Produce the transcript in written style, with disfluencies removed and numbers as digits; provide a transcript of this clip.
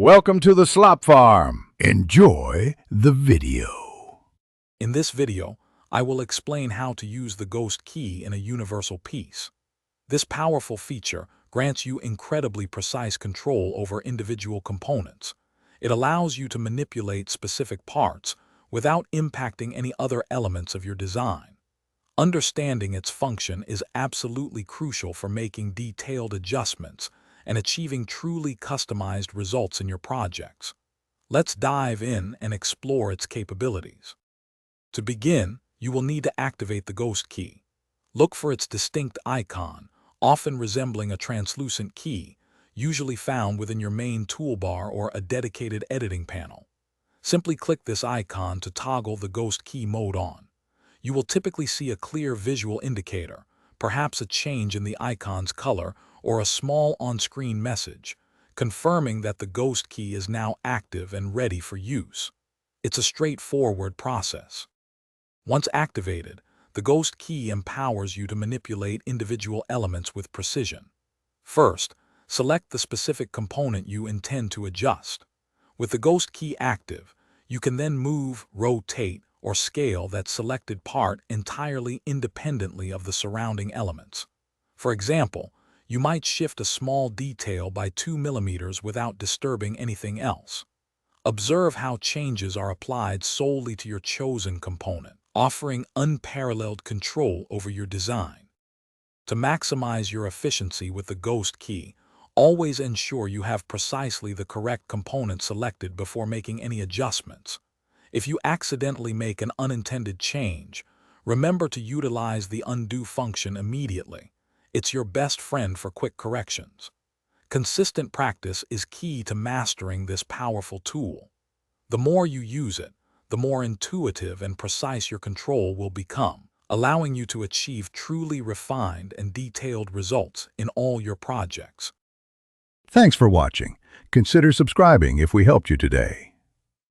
Welcome to the Slop Farm. Enjoy the video. In this video, I will explain how to use the Ghost Key in a universal piece. This powerful feature grants you incredibly precise control over individual components. It allows you to manipulate specific parts without impacting any other elements of your design. Understanding its function is absolutely crucial for making detailed adjustments and achieving truly customized results in your projects. Let's dive in and explore its capabilities. To begin, you will need to activate the Ghost Key. Look for its distinct icon, often resembling a translucent key, usually found within your main toolbar or a dedicated editing panel. Simply click this icon to toggle the Ghost Key mode on. You will typically see a clear visual indicator, perhaps a change in the icon's color or a small on-screen message, confirming that the Ghost Key is now active and ready for use. It's a straightforward process. Once activated, the Ghost Key empowers you to manipulate individual elements with precision. First, select the specific component you intend to adjust. With the Ghost Key active, you can then move, rotate, or scale that selected part entirely independently of the surrounding elements. For example, you might shift a small detail by 2 millimeters without disturbing anything else. Observe how changes are applied solely to your chosen component, offering unparalleled control over your design. To maximize your efficiency with the Ghost Key, always ensure you have precisely the correct component selected before making any adjustments. If you accidentally make an unintended change, remember to utilize the undo function immediately. It's your best friend for quick corrections. Consistent practice is key to mastering this powerful tool. The more you use it, the more intuitive and precise your control will become, allowing you to achieve truly refined and detailed results in all your projects. Thanks for watching. Consider subscribing if we helped you today.